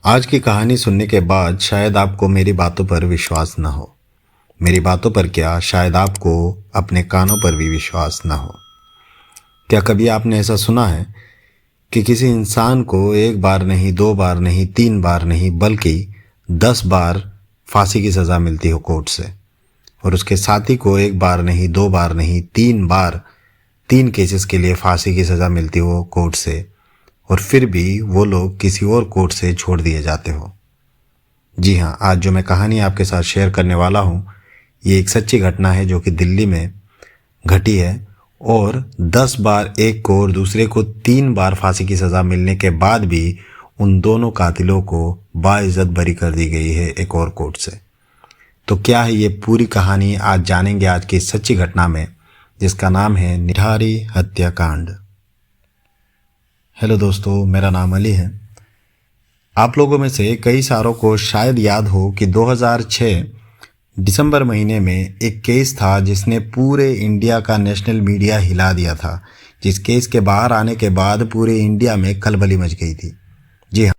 आज की कहानी सुनने के बाद शायद आपको मेरी बातों पर विश्वास न हो। मेरी बातों पर क्या, शायद आपको अपने कानों पर भी विश्वास न हो। क्या कभी आपने ऐसा सुना है कि किसी इंसान को एक बार नहीं, दो बार नहीं, तीन बार नहीं, बल्कि 10 बार फांसी की सज़ा मिलती हो कोर्ट से, और उसके साथी को एक बार नहीं, दो बार नहीं, 3 बार 3 केसेस के लिए फांसी की सज़ा मिलती हो कोर्ट से, और फिर भी वो लोग किसी और कोर्ट से छोड़ दिए जाते हो। जी हाँ, आज जो मैं कहानी आपके साथ शेयर करने वाला हूँ, ये एक सच्ची घटना है जो कि दिल्ली में घटी है। और 10 बार एक को और दूसरे को 3 बार फांसी की सज़ा मिलने के बाद भी उन दोनों कातिलों को बाइज्जत बरी कर दी गई है एक और कोर्ट से। तो क्या है ये पूरी कहानी, आज जानेंगे आज की इस सच्ची घटना में, जिसका नाम है निठारी हत्याकांड। हेलो दोस्तों, मेरा नाम अली है। आप लोगों में से कई सारों को शायद याद हो कि 2006 दिसंबर महीने में एक केस था जिसने पूरे इंडिया का नेशनल मीडिया हिला दिया था। जिस केस के बाहर आने के बाद पूरे इंडिया में खलबली मच गई थी। जी हाँ,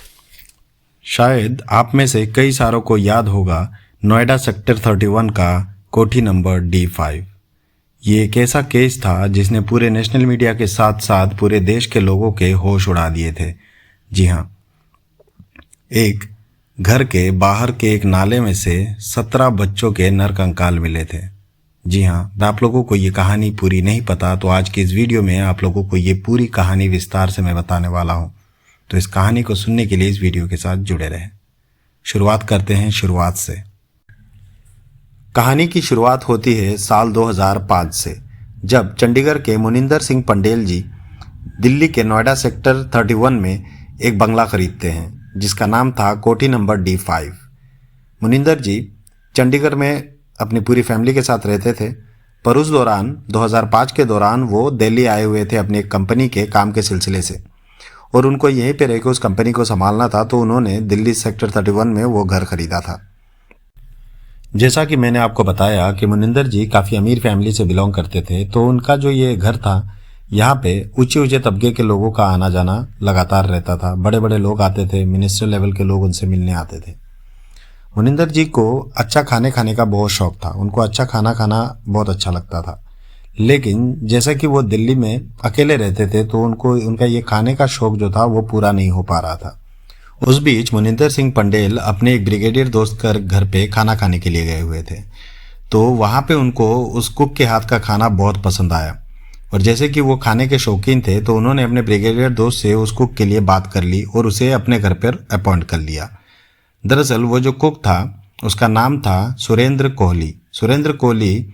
शायद आप में से कई सारों को याद होगा नोएडा सेक्टर 31 का कोठी नंबर D5। ये एक ऐसा केस था जिसने पूरे नेशनल मीडिया के साथ साथ पूरे देश के लोगों के होश उड़ा दिए थे। जी हाँ, एक घर के बाहर के एक नाले में से 17 बच्चों के नरकंकाल मिले थे। जी हाँ, आप लोगों को ये कहानी पूरी नहीं पता, तो आज की इस वीडियो में आप लोगों को ये पूरी कहानी विस्तार से मैं बताने वाला हूँ। तो इस कहानी को सुनने के लिए इस वीडियो के साथ जुड़े रहें। शुरुआत करते हैं शुरुआत से। कहानी की शुरुआत होती है साल 2005 से, जब चंडीगढ़ के मुनिंदर सिंह पंडेल जी दिल्ली के नोएडा सेक्टर 31 में एक बंगला खरीदते हैं जिसका नाम था कोठी नंबर D5। मुनिंदर जी चंडीगढ़ में अपनी पूरी फैमिली के साथ रहते थे, पर उस दौरान 2005 के दौरान वो दिल्ली आए हुए थे अपनी एक कंपनी के काम के सिलसिले से, और उनको यहीं पे रहकर उस कंपनी को संभालना था। तो उन्होंने दिल्ली सेक्टर 31 में वो घर खरीदा था। जैसा कि मैंने आपको बताया कि मुनिंदर जी काफ़ी अमीर फैमिली से बिलोंग करते थे, तो उनका जो ये घर था, यहाँ पे ऊंचे ऊंचे तबके के लोगों का आना जाना लगातार रहता था। बड़े बड़े लोग आते थे, मिनिस्टर लेवल के लोग उनसे मिलने आते थे। मुनिंदर जी को अच्छा खाने का बहुत शौक था। उनको अच्छा खाना खाना बहुत अच्छा लगता था, लेकिन जैसा कि वो दिल्ली में अकेले रहते थे, तो उनको उनका ये खाने का शौक जो था वो पूरा नहीं हो पा रहा था। उस बीच मुनिंदर सिंह पंडेल अपने एक ब्रिगेडियर दोस्त कर घर पे खाना खाने के लिए गए हुए थे। तो वहाँ पे उनको उस कुक के हाथ का खाना बहुत पसंद आया, और जैसे कि वो खाने के शौकीन थे, तो उन्होंने अपने ब्रिगेडियर दोस्त से उस कुक के लिए बात कर ली और उसे अपने घर पर अपॉइंट कर लिया। दरअसल वो जो कुक था उसका नाम था सुरेंद्र कोहली। सुरेंद्र कोहली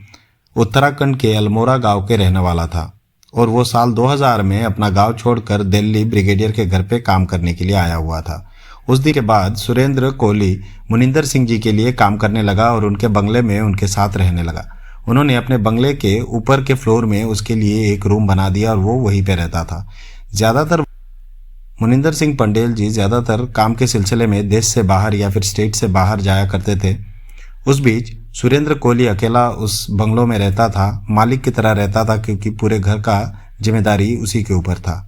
उत्तराखंड के अल्मोड़ा गांव के रहने वाला था, और वो साल 2000 में अपना गांव छोड़कर दिल्ली ब्रिगेडियर के घर पे काम करने के लिए आया हुआ था। उस दिन के बाद सुरेंद्र कोहली मुनिंदर सिंह जी के लिए काम करने लगा और उनके बंगले में उनके साथ रहने लगा। उन्होंने अपने बंगले के ऊपर के फ्लोर में उसके लिए एक रूम बना दिया और वो वहीं पे रहता था। ज़्यादातर मुनिंदर सिंह पंडेल जी ज़्यादातर काम के सिलसिले में देश से बाहर या फिर स्टेट से बाहर जाया करते थे। उस बीच सुरेंद्र कोहली अकेला उस बंगलों में रहता था, मालिक की तरह रहता था, क्योंकि पूरे घर का जिम्मेदारी उसी के ऊपर था।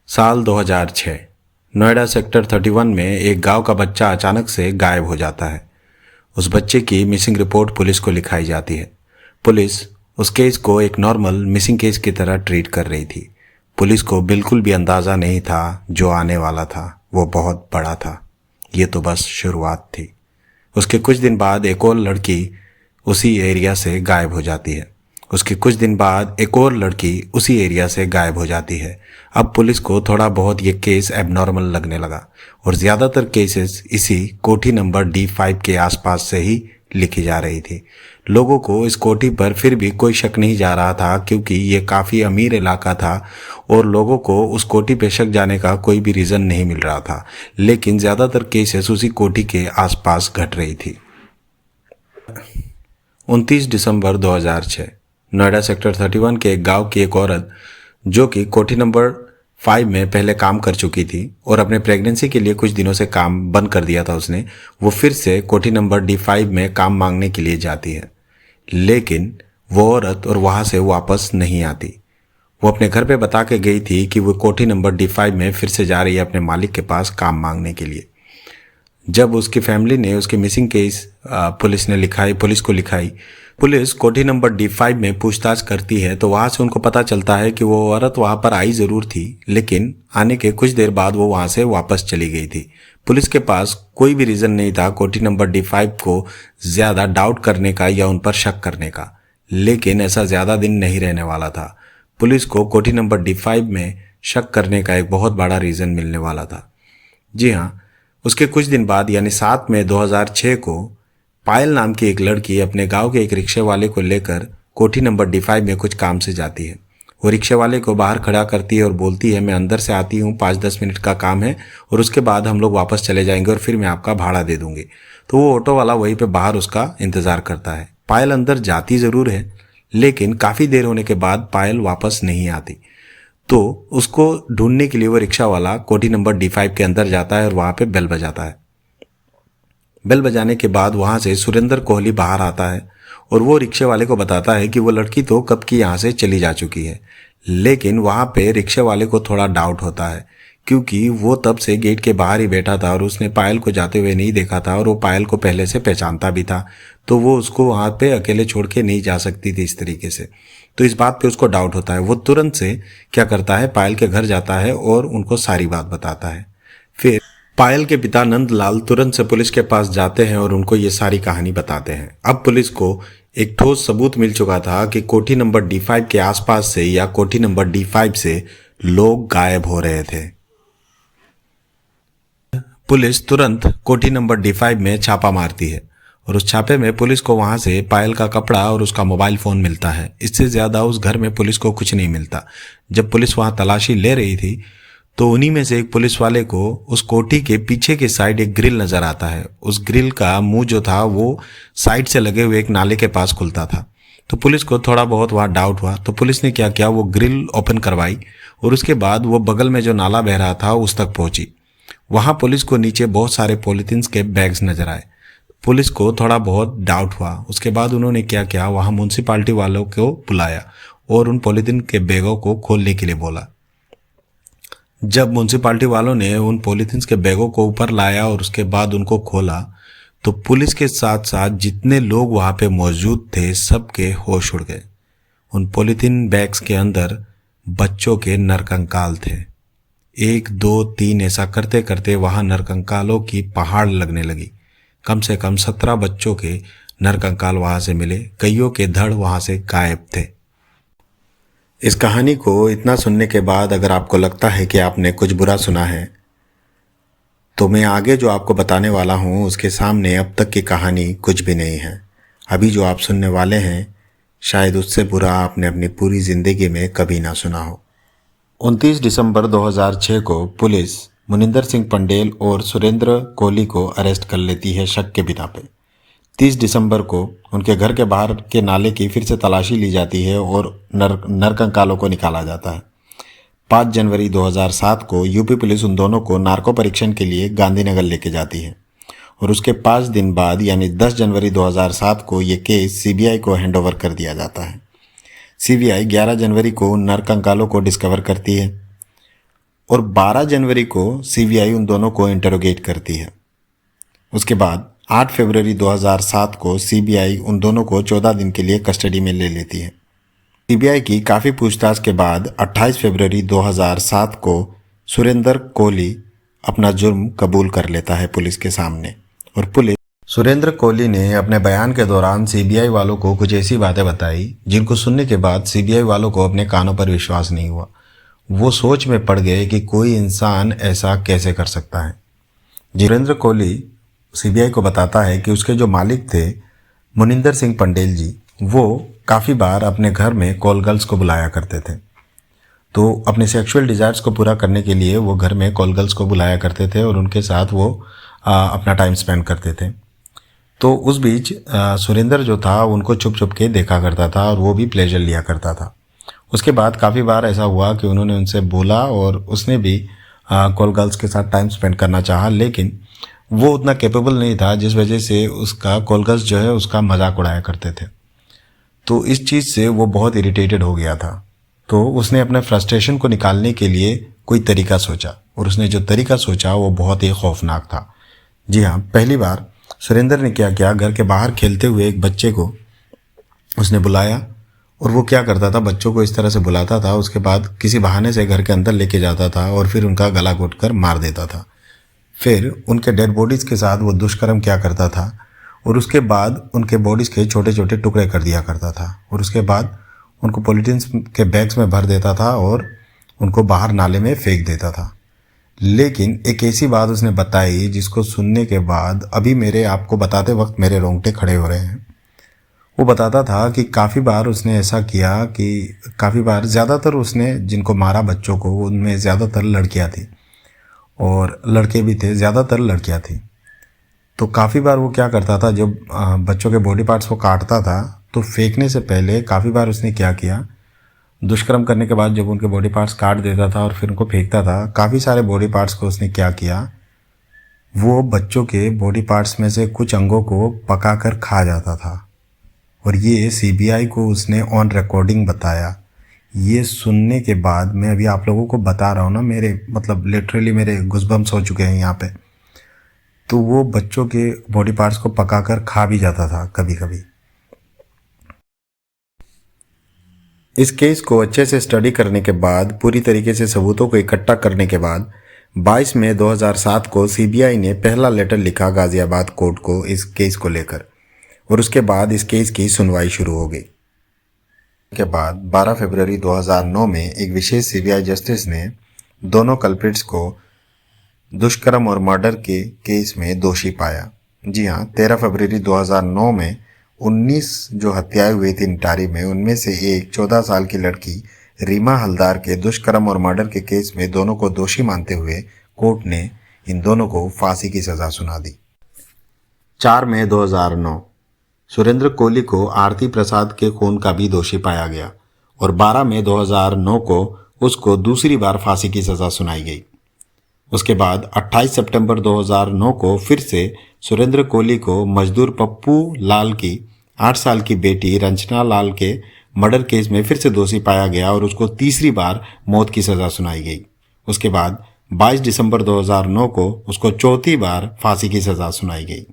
साल 2006, नोएडा सेक्टर 31 में एक गांव का बच्चा अचानक से गायब हो जाता है। उस बच्चे की मिसिंग रिपोर्ट पुलिस को लिखाई जाती है। पुलिस उस केस को एक नॉर्मल मिसिंग केस की तरह ट्रीट कर रही थी। पुलिस को बिल्कुल भी अंदाज़ा नहीं था जो आने वाला था वो बहुत बड़ा था। ये तो बस शुरुआत थी। उसके कुछ दिन बाद एक और लड़की उसी एरिया से गायब हो जाती है। उसके कुछ दिन बाद एक और लड़की उसी एरिया से गायब हो जाती है। अब पुलिस को थोड़ा बहुत ये केस एबनॉर्मल लगने लगा, और ज़्यादातर केसेस इसी कोठी नंबर D5 के आसपास से ही लिखी जा रही थी। लोगों को इस कोठी पर फिर भी कोई शक नहीं जा रहा था, क्योंकि ये काफ़ी अमीर इलाका था और लोगों को उस कोठी पे शक जाने का कोई भी रीज़न नहीं मिल रहा था। लेकिन ज़्यादातर केसेस उसी कोठी के आसपास घट रही थी। 29 दिसंबर 2006, नोएडा सेक्टर 31 के एक गांव की एक औरत, जो कि कोठी नंबर 5 में पहले काम कर चुकी थी और अपने प्रेगनेंसी के लिए कुछ दिनों से काम बंद कर दिया था उसने, वो फिर से कोठी नंबर D5 में काम मांगने के लिए जाती है। लेकिन वो औरत और वहाँ से वापस नहीं आती। वो अपने घर पे बता के गई थी कि वो कोठी नंबर D5 में फिर से जा रही है अपने मालिक के पास काम मांगने के लिए। जब उसकी फैमिली ने उसके मिसिंग केस पुलिस को लिखाई, पुलिस कोठी नंबर D5 में पूछताछ करती है तो वहाँ से उनको पता चलता है कि वो औरत वहाँ पर आई ज़रूर थी, लेकिन आने के कुछ देर बाद वो वहाँ से वापस चली गई थी। पुलिस के पास कोई भी रीज़न नहीं था कोठी नंबर D5 को ज़्यादा डाउट करने का या उन पर शक करने का, लेकिन ऐसा ज़्यादा दिन नहीं रहने वाला था। पुलिस को कोठी नंबर D5 में शक करने का एक बहुत बड़ा रीज़न मिलने वाला था। जी हाँ, उसके कुछ दिन बाद यानी 7 मई 2006 को पायल नाम की एक लड़की अपने गांव के एक रिक्शे वाले को लेकर कोठी नंबर D5 में कुछ काम से जाती है। वो रिक्शे वाले को बाहर खड़ा करती है और बोलती है, मैं अंदर से आती हूँ, 5-10 मिनट का काम है और उसके बाद हम लोग वापस चले जाएंगे और फिर मैं आपका भाड़ा दे दूंगी। तो वो ऑटो वाला वहीं पे बाहर उसका इंतज़ार करता है। पायल अंदर जाती ज़रूर है, लेकिन काफ़ी देर होने के बाद पायल वापस नहीं आती। तो उसको ढूंढने के लिए वो रिक्शा वाला कोठी नंबर D5 के अंदर जाता है और वहाँ पे बेल बजाता है। बेल बजाने के बाद वहाँ से सुरेंद्र कोहली बाहर आता है और वो रिक्शे वाले को बताता है कि वो लड़की तो कब की यहाँ से चली जा चुकी है। लेकिन वहाँ पे रिक्शे वाले को थोड़ा डाउट होता है, क्योंकि वो तब से गेट के बाहर ही बैठा था और उसने पायल को जाते हुए नहीं देखा था और वो पायल को पहले से पहचानता भी था, तो वो उसको वहाँ पे अकेले छोड़ के नहीं जा सकती थी इस तरीके से। तो इस बात पे उसको डाउट होता है। वो तुरंत से क्या करता है, पायल के घर जाता है और उनको सारी बात बताता है। फिर पायल के पिता नंदलाल तुरंत से पुलिस के पास जाते हैं और उनको ये सारी कहानी बताते हैं। अब पुलिस को एक ठोस सबूत मिल चुका था कि कोठी नंबर D5 के आसपास से या कोठी नंबर D5 से लोग गायब हो रहे थे। पुलिस तुरंत कोठी नंबर D5 में छापा मारती है और उस छापे में पुलिस को वहां से पायल का कपड़ा और उसका मोबाइल फ़ोन मिलता है। इससे ज़्यादा उस घर में पुलिस को कुछ नहीं मिलता। जब पुलिस वहां तलाशी ले रही थी तो उन्हीं में से एक पुलिस वाले को उस कोठी के पीछे के साइड एक ग्रिल नज़र आता है। उस ग्रिल का मुंह जो था वो साइड से लगे हुए एक नाले के पास खुलता था। तो पुलिस को थोड़ा बहुत वहाँ डाउट हुआ, तो पुलिस ने क्या किया, वो ग्रिल ओपन करवाई और उसके बाद वो बगल में जो नाला बह रहा था उस तक पहुंची। वहाँ पुलिस को नीचे बहुत सारे पॉलीथीन्स के बैग्स नजर आए। पुलिस को थोड़ा बहुत डाउट हुआ। उसके बाद उन्होंने क्या किया, वहाँ म्यूनसिपाल्टी वालों को बुलाया और उन पॉलीथीन के बैगों को खोलने के लिए बोला। जब म्यूनसिपाल्टी वालों ने उन पॉलीथीन्स के बैगों को ऊपर लाया और उसके बाद उनको खोला तो पुलिस के साथ साथ जितने लोग वहाँ पे मौजूद थे सबके होश उड़ गए। उन पॉलीथीन बैग्स के अंदर बच्चों के नरकंकाल थे। 1, 2, 3 ऐसा करते करते वहाँ नरकंकालों की पहाड़ लगने लगी। कम से कम 17 बच्चों के नरकंकाल वहाँ से मिले। कईयों के धड़ वहाँ से गायब थे। इस कहानी को इतना सुनने के बाद अगर आपको लगता है कि आपने कुछ बुरा सुना है, तो मैं आगे जो आपको बताने वाला हूँ उसके सामने अब तक की कहानी कुछ भी नहीं है। अभी जो आप सुनने वाले हैं शायद उससे बुरा आपने अपनी पूरी ज़िंदगी में कभी ना सुना हो। 29 दिसंबर 2006 को पुलिस मुनिंदर सिंह पंडेल और सुरेंद्र कोहली को अरेस्ट कर लेती है शक के बिना पे। 30 दिसंबर को उनके घर के बाहर के नाले की फिर से तलाशी ली जाती है और नरकंकालों को निकाला जाता है। 5 जनवरी 2007 को यूपी पुलिस उन दोनों को नार्को परीक्षण के लिए गांधीनगर लेके जाती है और उसके 5 दिन बाद यानी 10 जनवरी 2007 को ये केस सीबीआई को हैंडओवर कर दिया जाता है। सीबीआई 11 जनवरी को उन नरकंकालों को डिस्कवर करती है और 12 जनवरी को सीबीआई उन दोनों को इंटरोगेट करती है। उसके बाद 8 फरवरी 2007 को सीबीआई उन दोनों को 14 दिन के लिए कस्टडी में ले लेती है। सीबीआई की काफ़ी पूछताछ के बाद 28 फरवरी 2007 को सुरेंद्र कोहली अपना जुर्म कबूल कर लेता है पुलिस के सामने और पुलिस सुरेंद्र कोहली ने अपने बयान के दौरान सीबीआई वालों को कुछ ऐसी बातें बताई जिनको सुनने के बाद सीबीआई वालों को अपने कानों पर विश्वास नहीं हुआ। वो सोच में पड़ गए कि कोई इंसान ऐसा कैसे कर सकता है। सुरेंद्र कोहली सीबीआई को बताता है कि उसके जो मालिक थे मुनिंदर सिंह पंडेल जी, वो काफ़ी बार अपने घर में कॉल गर्ल्स को बुलाया करते थे। तो अपने सेक्सुअल डिज़ायर्स को पूरा करने के लिए वो घर में कॉल गर्ल्स को बुलाया करते थे और उनके साथ वो अपना टाइम स्पेंड करते थे। तो उस बीच सुरेंद्र जो था उनको छुप छुप के देखा करता था और वो भी प्लेजर लिया करता था। उसके बाद काफ़ी बार ऐसा हुआ कि उन्होंने उनसे बोला और उसने भी कॉल गर्ल्स के साथ टाइम स्पेंड करना चाहा, लेकिन वो उतना कैपेबल नहीं था, जिस वजह से उसका कॉल गर्ल्स जो है उसका मजाक उड़ाया करते थे। तो इस चीज़ से वो बहुत इरिटेटेड हो गया था। तो उसने अपने फ्रस्ट्रेशन को निकालने के लिए कोई तरीका सोचा और उसने जो तरीका सोचा वो बहुत ही खौफनाक था, जी हाँ, पहली बार सुरेंद्र ने क्या किया, घर के बाहर खेलते हुए एक बच्चे को उसने बुलाया और वो क्या करता था, बच्चों को इस तरह से बुलाता था, उसके बाद किसी बहाने से घर के अंदर लेके जाता था और फिर उनका गला घोंट कर मार देता था। फिर उनके डेड बॉडीज़ के साथ वो दुष्कर्म क्या करता था और उसके बाद उनके बॉडीज़ के छोटे छोटे टुकड़े कर दिया करता था और उसके बाद उनको पॉलीथीन के बैग्स में भर देता था और उनको बाहर नाले में फेंक देता था। लेकिन एक ऐसी बात उसने बताई जिसको सुनने के बाद अभी मेरे आपको बताते वक्त मेरे रोंगटे खड़े हो रहे हैं। वो बताता था कि काफ़ी बार उसने ऐसा किया कि काफ़ी बार, ज़्यादातर उसने जिनको मारा बच्चों को उनमें ज़्यादातर लड़कियां थी और लड़के भी थे, ज़्यादातर लड़कियां थी। तो काफ़ी बार वो क्या करता था, जब बच्चों के बॉडी पार्ट्स को काटता था तो फेंकने से पहले काफ़ी बार उसने क्या किया, दुष्कर्म करने के बाद जब उनके बॉडी पार्ट्स काट देता था और फिर उनको फेंकता था, काफ़ी सारे बॉडी पार्ट्स को उसने क्या किया, वो बच्चों के बॉडी पार्ट्स में से कुछ अंगों को पकाकर खा जाता था और ये सीबीआई को उसने ऑन रिकॉर्डिंग बताया। ये सुनने के बाद मैं अभी आप लोगों को बता रहा हूँ ना, मेरे मतलब लिटरली मेरे गूज़बम्प्स हो चुके हैं यहाँ पे। तो वो बच्चों के बॉडी पार्ट्स को पकाकर खा भी जाता था कभी कभी। इस केस को अच्छे से स्टडी करने के बाद, पूरी तरीके से सबूतों को इकट्ठा करने के बाद 22 मई 2007 को सीबीआई ने पहला लेटर लिखा गाज़ियाबाद कोर्ट को इस केस को लेकर और उसके बाद इस केस की सुनवाई शुरू हो गई। के बाद 12 फरवरी 2009 में एक विशेष सीबीआई जस्टिस ने दोनों कल्प्रिट्स को दुष्कर्म और मर्डर के केस में दोषी पाया। जी हाँ, 13 फरवरी 2009 में 19 जो हत्याएं हुई थी निटारी में, उनमें से एक 14 साल की लड़की रीमा हलदार के दुष्कर्म और मर्डर के केस में दोनों को दोषी मानते हुए कोर्ट ने इन दोनों को फांसी की सजा सुना दी। 4 मई 2009 सुरेंद्र कोहली को आरती प्रसाद के खून का भी दोषी पाया गया और 12 मई 2009 को उसको दूसरी बार फांसी की सजा सुनाई गई। उसके बाद 28 सितंबर 2009 को फिर से सुरेंद्र कोहली को मजदूर पप्पू लाल की 8 साल की बेटी रंजना लाल के मर्डर केस में फिर से दोषी पाया गया और उसको तीसरी बार मौत की सजा सुनाई गई। उसके बाद 22 दिसंबर 2009 को उसको चौथी बार फांसी की सजा सुनाई गई।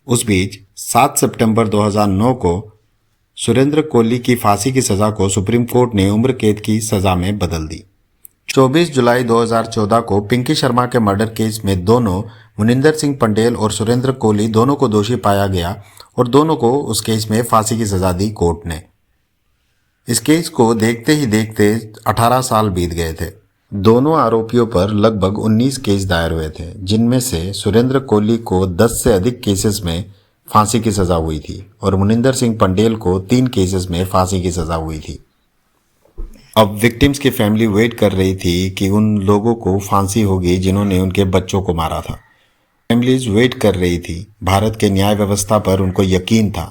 उस बीच 7 सितंबर 2009 को सुरेंद्र कोहली की फांसी की सजा को सुप्रीम कोर्ट ने उम्र कैद की सजा में बदल दी। 24 जुलाई 2014 को पिंकी शर्मा के मर्डर केस में दोनों मुनिंदर सिंह पंडेल और सुरेंद्र कोहली दोनों को दोषी पाया गया और दोनों को उस केस में फांसी की सजा दी कोर्ट ने। इस केस को देखते ही देखते 18 साल बीत गए थे। दोनों आरोपियों पर लगभग 19 केस दायर हुए थे, जिनमें से सुरेंद्र कोहली को 10 से अधिक केसेस में फांसी की सजा हुई थी और मुनिंदर सिंह पंडेल को 3 केसेस में फांसी की सजा हुई थी। अब विक्टिम्स की फैमिली वेट कर रही थी कि उन लोगों को फांसी होगी जिन्होंने उनके बच्चों को मारा था। फैमिलीज वेट कर रही थी, भारत के न्याय व्यवस्था पर उनको यकीन था।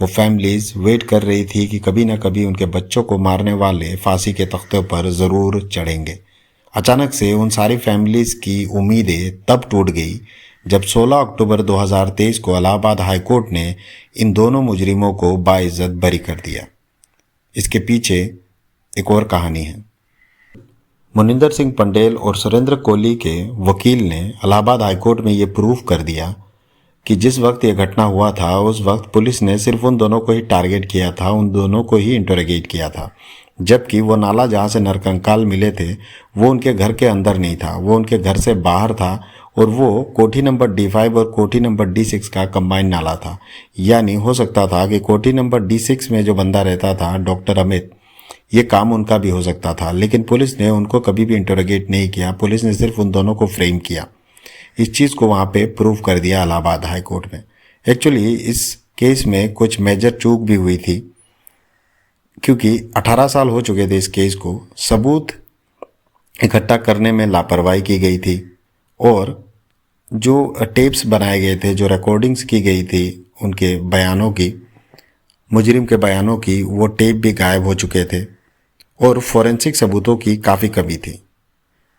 वो फैमिलीज वेट कर रही थी कि कभी न कभी उनके बच्चों को मारने वाले फांसी के तख्ते पर ज़रूर चढ़ेंगे। अचानक से उन सारी फैमिलीज की उम्मीदें तब टूट गई जब 16 अक्टूबर 2023 को इलाहाबाद हाईकोर्ट ने इन दोनों मुजरिमों को बाइज्जत बरी कर दिया। इसके पीछे एक और कहानी है। मुनिंदर सिंह पंडेल और सुरेंद्र कोहली के वकील ने इलाहाबाद हाईकोर्ट में ये प्रूव कर दिया कि जिस वक्त ये घटना हुआ था उस वक्त पुलिस ने सिर्फ उन दोनों को ही टारगेट किया था, उन दोनों को ही इंटरोगेट किया था, जबकि वो नाला जहाँ से नरकंकाल मिले थे वो उनके घर के अंदर नहीं था, वो उनके घर से बाहर था और वो कोठी नंबर D5 और कोठी नंबर D6 का कंबाइंड नाला था। यानी हो सकता था कि कोठी नंबर D6 में जो बंदा रहता था डॉक्टर अमित, ये काम उनका भी हो सकता था, लेकिन पुलिस ने उनको कभी भी इंटरोगेट नहीं किया। पुलिस ने सिर्फ उन दोनों को फ्रेम किया। इस चीज़ को वहाँ पे प्रूव कर दिया इलाहाबाद हाई कोर्ट में। एक्चुअली इस केस में कुछ मेजर चूक भी हुई थी क्योंकि 18 साल हो चुके थे इस केस को। सबूत इकट्ठा करने में लापरवाही की गई थी और जो टेप्स बनाए गए थे, जो रिकॉर्डिंग्स की गई थी उनके बयानों की, मुजरिम के बयानों की, वो टेप भी गायब हो चुके थे और फोरेंसिक सबूतों की काफ़ी कमी थी।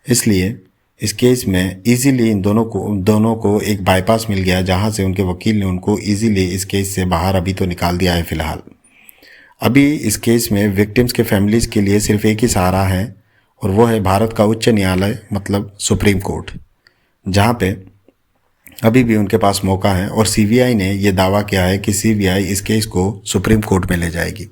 इसलिए इस केस में इजीली इन दोनों को एक बाईपास मिल गया, जहां से उनके वकील ने उनको इजीली इस केस से बाहर अभी तो निकाल दिया है फ़िलहाल। अभी इस केस में विक्टिम्स के फैमिलीज़ के लिए सिर्फ एक ही सहारा है और वो है भारत का उच्च न्यायालय, मतलब सुप्रीम कोर्ट, जहाँ पे अभी भी उनके पास मौका है और सीबीआई ने यह दावा किया है कि सीबीआई इस केस को सुप्रीम कोर्ट में ले जाएगी।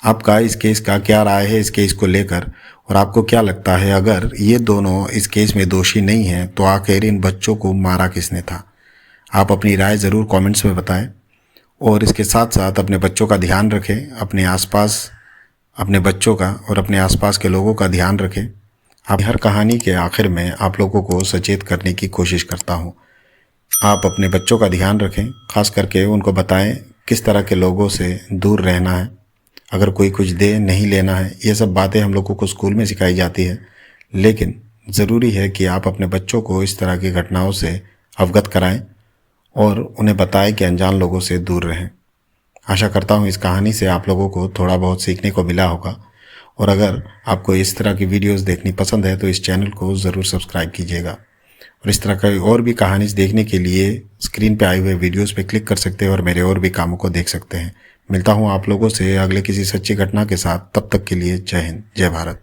आपका इस केस का क्या राय है इस केस को लेकर, और आपको क्या लगता है अगर ये दोनों इस केस में दोषी नहीं हैं तो आखिर इन बच्चों को मारा किसने था? आप अपनी राय ज़रूर कमेंट्स में बताएं और इसके साथ साथ अपने बच्चों का ध्यान रखें, अपने आसपास अपने बच्चों का और अपने आसपास के लोगों का ध्यान रखें। आप हर कहानी के आखिर में आप लोगों को सचेत करने की कोशिश करता हूँ। आप अपने बच्चों का ध्यान रखें, खास करके उनको बताएं किस तरह के लोगों से दूर रहना है, अगर कोई कुछ दे नहीं लेना है। ये सब बातें हम लोगों को स्कूल में सिखाई जाती है, लेकिन ज़रूरी है कि आप अपने बच्चों को इस तरह की घटनाओं से अवगत कराएं और उन्हें बताएं कि अनजान लोगों से दूर रहें। आशा करता हूँ इस कहानी से आप लोगों को थोड़ा बहुत सीखने को मिला होगा, और अगर आपको इस तरह की वीडियोस देखनी पसंद है तो इस चैनल को ज़रूर सब्सक्राइब कीजिएगा। और इस तरह का और भी कहानी देखने के लिए स्क्रीन पे आए हुए वीडियोस पे क्लिक कर सकते हैं और मेरे और भी कामों को देख सकते हैं। मिलता हूँ आप लोगों से अगले किसी सच्ची घटना के साथ। तब तक के लिए जय हिंद, जय भारत।